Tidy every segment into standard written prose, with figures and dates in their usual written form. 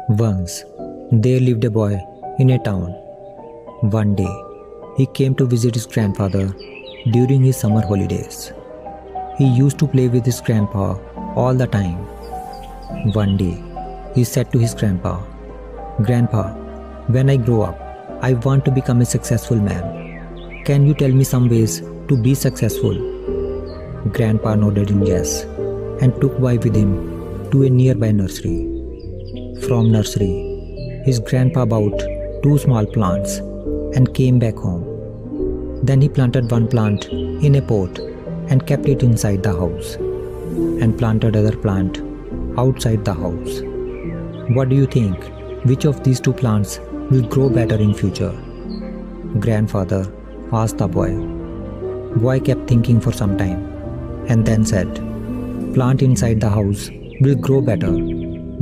Once, there lived a boy in a town. One day, he came to visit his grandfather during his summer holidays. He used to play with his grandpa all the time. One day, he said to his grandpa, "Grandpa, when I grow up, I want to become a successful man. Can you tell me some ways to be successful?" Grandpa nodded in yes and took boy with him to a nearby nursery. From nursery, his grandpa bought 2 small plants and came back home. Then he planted one plant in a pot and kept it inside the house, and planted other plant outside the house. "What do you think? Which of these 2 plants will grow better in future?" Grandfather asked the boy. Boy kept thinking for some time and then said, "Plant inside the house will grow better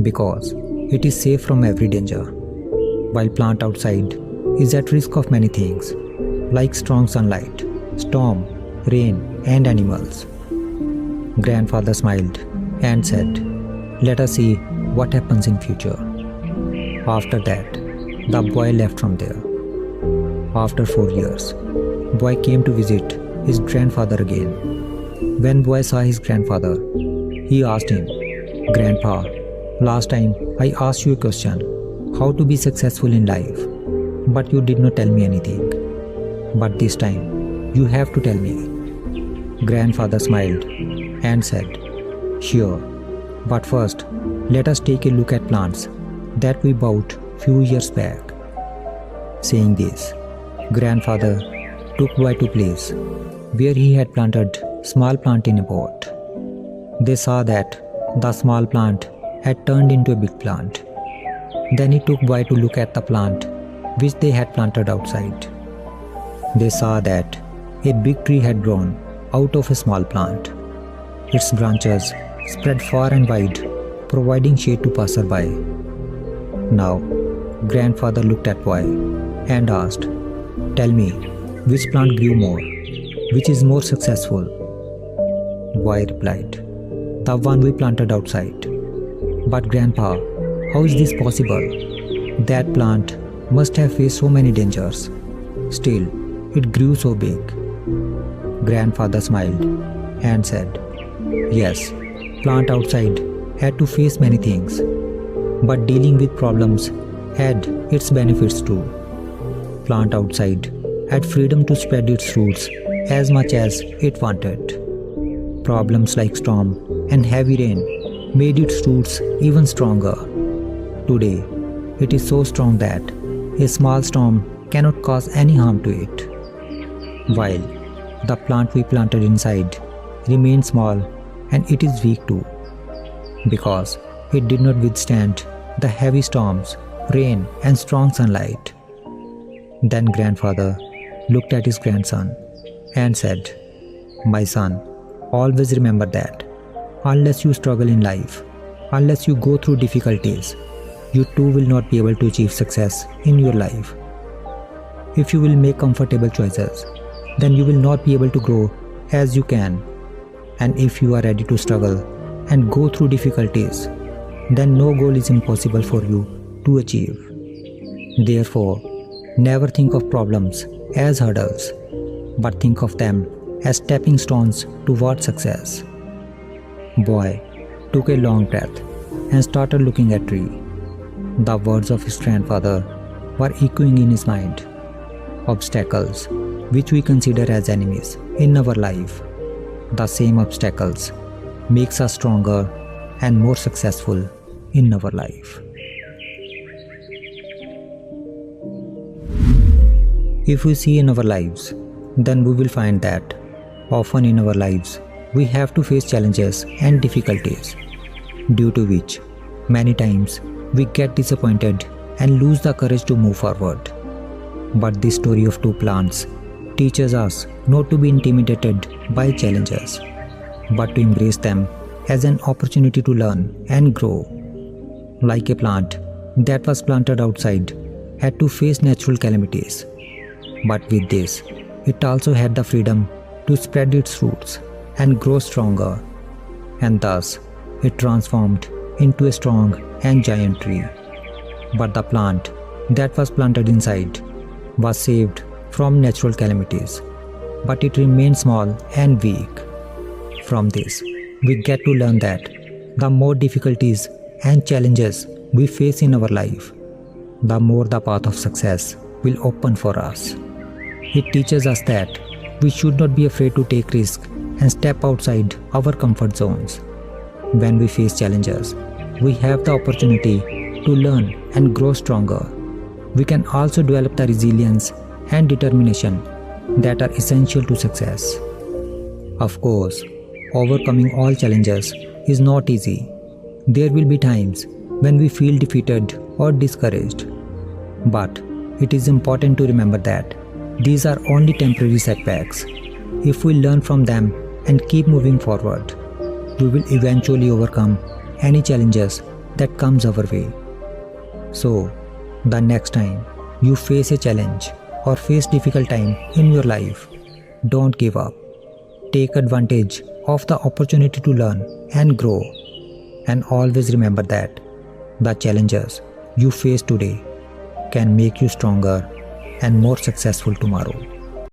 because it is safe from every danger, while plant outside is at risk of many things like strong sunlight, storm, rain and animals." Grandfather smiled and said, "Let us see what happens in future." After that, the boy left from there. After 4 years, boy came to visit his grandfather again. When boy saw his grandfather, he asked him, "Grandpa, last time I asked you a question, how to be successful in life, but you did not tell me anything. But this time, you have to tell me." Grandfather smiled and said, "Sure, but first, let us take a look at plants that we bought few years back." Saying this, grandfather took boy to place where he had planted small plant in a pot. They saw that the small plant had turned into a big plant. Then he took boy to look at the plant which they had planted outside. They saw that a big tree had grown out of a small plant. Its branches spread far and wide, providing shade to passerby. Now, grandfather looked at boy and asked, "Tell me, which plant grew more? Which is more successful?" Boy replied, "The one we planted outside." "But grandpa, how is this possible? That plant must have faced so many dangers. Still, it grew so big." Grandfather smiled and said, "Yes, plant outside had to face many things, but dealing with problems had its benefits too. Plant outside had freedom to spread its roots as much as it wanted. Problems like storm and heavy rain made its roots even stronger. Today, it is so strong that a small storm cannot cause any harm to it. While the plant we planted inside remains small and it is weak too, because it did not withstand the heavy storms, rain and strong sunlight." Then grandfather looked at his grandson and said, "My son, always remember that unless you struggle in life, unless you go through difficulties, you too will not be able to achieve success in your life. If you will make comfortable choices, then you will not be able to grow as you can. And if you are ready to struggle and go through difficulties, then no goal is impossible for you to achieve. Therefore, never think of problems as hurdles, but think of them as stepping stones toward success." Boy took a long breath and started looking at tree. The words of his grandfather were echoing in his mind. Obstacles, which we consider as enemies in our life, the same obstacles makes us stronger and more successful in our life. If we see in our lives, then we will find that often in our lives we have to face challenges and difficulties, due to which many times we get disappointed and lose the courage to move forward. But this story of 2 plants teaches us not to be intimidated by challenges, but to embrace them as an opportunity to learn and grow. Like a plant that was planted outside had to face natural calamities, but with this, it also had the freedom to spread its roots and grow stronger, and thus it transformed into a strong and giant tree. But the plant that was planted inside was saved from natural calamities, but it remained small and weak. From this, we get to learn that the more difficulties and challenges we face in our life, the more the path of success will open for us. It teaches us that we should not be afraid to take risks and step outside our comfort zones. When we face challenges, we have the opportunity to learn and grow stronger. We can also develop the resilience and determination that are essential to success. Of course, overcoming all challenges is not easy. There will be times when we feel defeated or discouraged. But it is important to remember that these are only temporary setbacks. If we learn from them and keep moving forward, we will eventually overcome any challenges that comes our way. So, the next time you face a challenge or face difficult time in your life, don't give up. Take advantage of the opportunity to learn and grow. And always remember that the challenges you face today can make you stronger and more successful tomorrow.